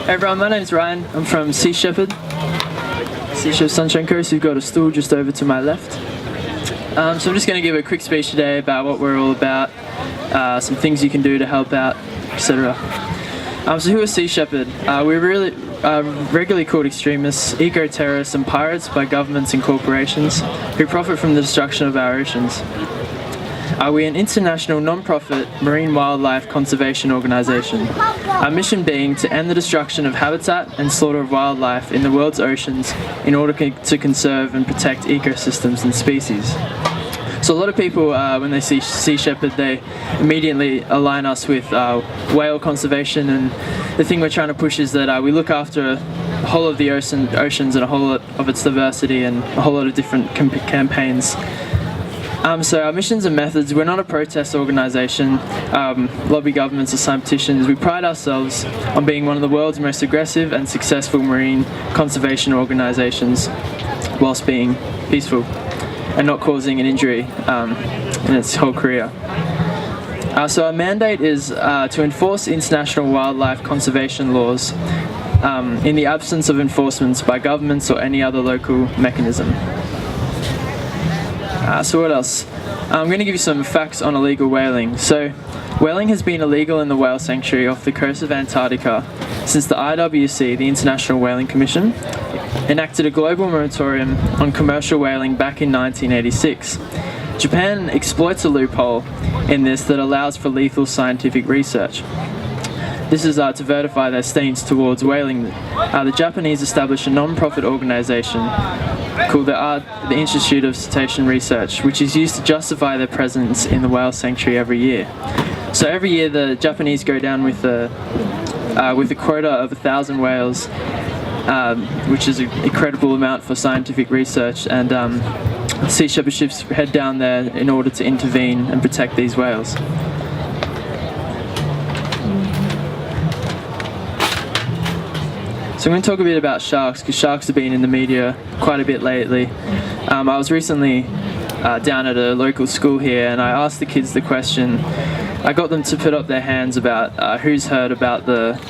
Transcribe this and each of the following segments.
Hey everyone, my name's Ryan. I'm from Sea Shepherd Sunshine Coast. We've got a stool just over to my left. So I'm just going to give a quick speech today about what we're all about, some things you can do to help out, etc. So who are Sea Shepherd? We're really regularly called extremists, eco-terrorists and pirates by governments and corporations who profit from the destruction of our oceans. We're an international non-profit marine wildlife conservation organisation. Our mission being to end the destruction of habitat and slaughter of wildlife in the world's oceans in order to conserve and protect ecosystems and species. So a lot of people, when they see Sea Shepherd, they immediately align us with whale conservation, and the thing we're trying to push is that we look after a whole of the oceans and a whole lot of its diversity and a whole lot of different campaigns. So our missions and methods, we're not a protest organisation, lobby governments or sign petitions. We pride ourselves on being one of the world's most aggressive and successful marine conservation organisations whilst being peaceful and not causing an injury in its whole career. So our mandate is to enforce international wildlife conservation laws in the absence of enforcements by governments or any other local mechanism. So what else? I'm going to give you some facts on illegal whaling. So, whaling has been illegal in the whale sanctuary off the coast of Antarctica since the IWC, the International Whaling Commission, enacted a global moratorium on commercial whaling back in 1986. Japan exploits a loophole in this that allows for lethal scientific research. This is to verify their stance towards whaling. The Japanese established a non-profit organisation called the Institute of Cetacean Research, which is used to justify their presence in the whale sanctuary every year. So every year the Japanese go down with a quota of 1,000 whales, which is an incredible amount for scientific research, and Sea Shepherd ships head down there in order to intervene and protect these whales. So I'm going to talk a bit about sharks, because sharks have been in the media quite a bit lately. I was recently down at a local school here, and I asked the kids the question. I got them to put up their hands about who's heard about the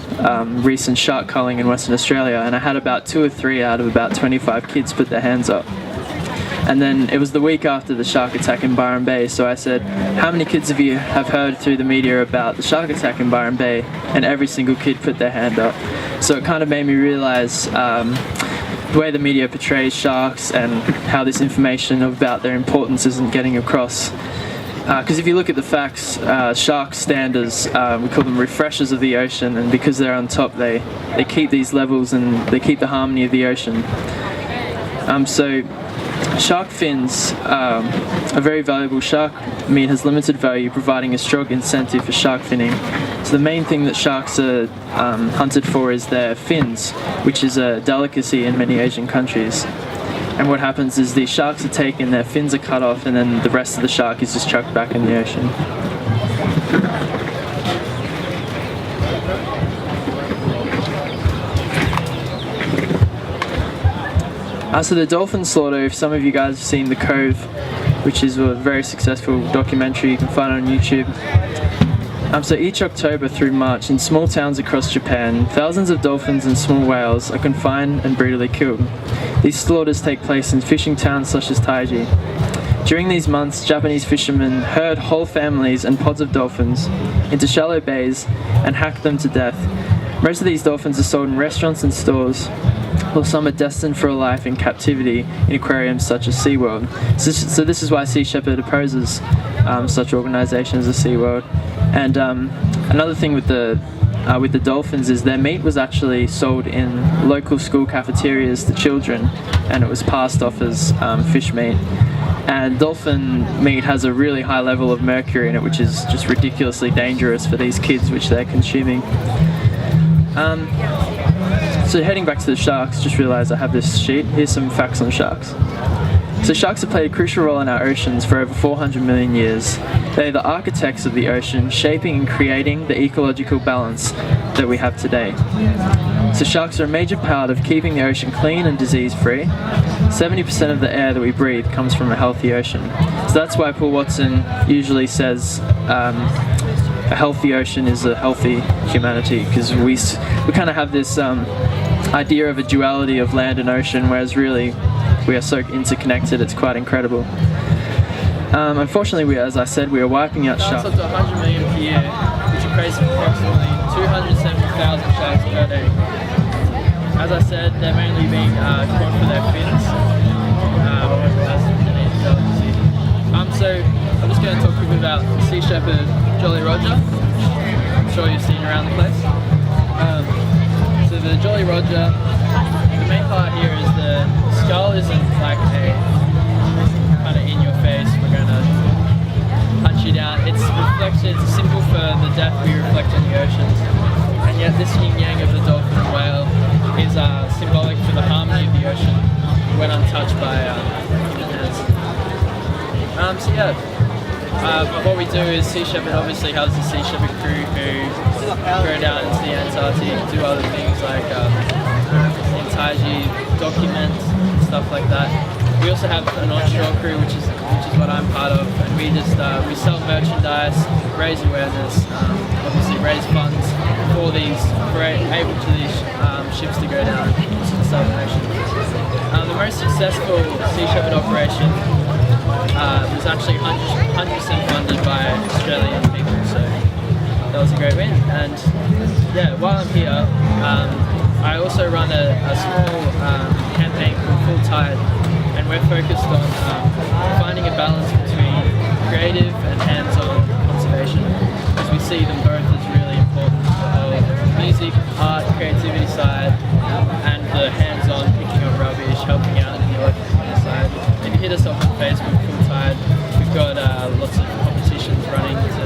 recent shark culling in Western Australia, and I had about 2 or 3 out of about 25 kids put their hands up. And then it was the week after the shark attack in Byron Bay, so I said, how many kids of you have heard through the media about the shark attack in Byron Bay? And every single kid put their hand up. So it kind of made me realise the way the media portrays sharks and how this information about their importance isn't getting across. Because if you look at the facts, sharks stand as, we call them refreshers of the ocean, and because they're on top, they keep these levels and they keep the harmony of the ocean. So shark fins are very valuable. Shark meat has limited value, providing a strong incentive for shark finning. So the main thing that sharks are hunted for is their fins, which is a delicacy in many Asian countries. And what happens is these sharks are taken, their fins are cut off, and then the rest of the shark is just chucked back in the ocean. So the dolphin slaughter, if some of you guys have seen The Cove, which is a very successful documentary you can find on YouTube. So each October through March, in small towns across Japan, thousands of dolphins and small whales are confined and brutally killed. These slaughters take place in fishing towns such as Taiji. During these months, Japanese fishermen herd whole families and pods of dolphins into shallow bays and hack them to death. Most of these dolphins are sold in restaurants and stores, while some are destined for a life in captivity in aquariums such as SeaWorld. So this is why Sea Shepherd opposes such organisations as SeaWorld. And another thing with the dolphins is their meat was actually sold in local school cafeterias to children, and it was passed off as fish meat. And dolphin meat has a really high level of mercury in it, which is just ridiculously dangerous for these kids, which they're consuming. So heading back to the sharks, just realised I have this sheet. Here's some facts on sharks. So sharks have played a crucial role in our oceans for over 400 million years. They are the architects of the ocean, shaping and creating the ecological balance that we have today. So sharks are a major part of keeping the ocean clean and disease-free. 70% of the air that we breathe comes from a healthy ocean. So that's why Paul Watson usually says, a healthy ocean is a healthy humanity, because we kind of have this idea of a duality of land and ocean, whereas really we are so interconnected. It's quite incredible. Unfortunately, as I said, we are wiping out sharks. Up to 100 million per year, which equates to approximately 270,000 sharks per day. As I said, they're mainly being caught for their fins, as genetic delicacy. So I'm just going to talk quickly about sea shepherd Jolly Roger. I'm sure you've seen around the place. So the Jolly Roger, the main part here is the skull isn't like a kind of in your face, we're going to punch you down. It's reflected, it's a symbol for the death we reflect on the oceans. And yet this yin yang of the dolphin and whale is symbolic for the harmony of the ocean when untouched by human hands. What we do is Sea Shepherd obviously has the Sea Shepherd crew who go down into the Antarctic, do other things like in Taiji, document, stuff like that. We also have an onshore crew, which is what I'm part of, and we just we sell merchandise, raise awareness, obviously raise funds for these, able to these ships to go down into the Southern Ocean. The most successful Sea Shepherd operation was actually 100% funded by Australian people, so that was a great win. And yeah, while I'm here, I also run a small campaign called Full Tide, and we're focused on finding a balance between creative and hands-on conservation, because we see them both as really important. The music, art, creativity side, and the hands-on picking up rubbish, helping out in the ocean side. If you hit us up on Facebook, Full Tide, we've got lots of competitions running to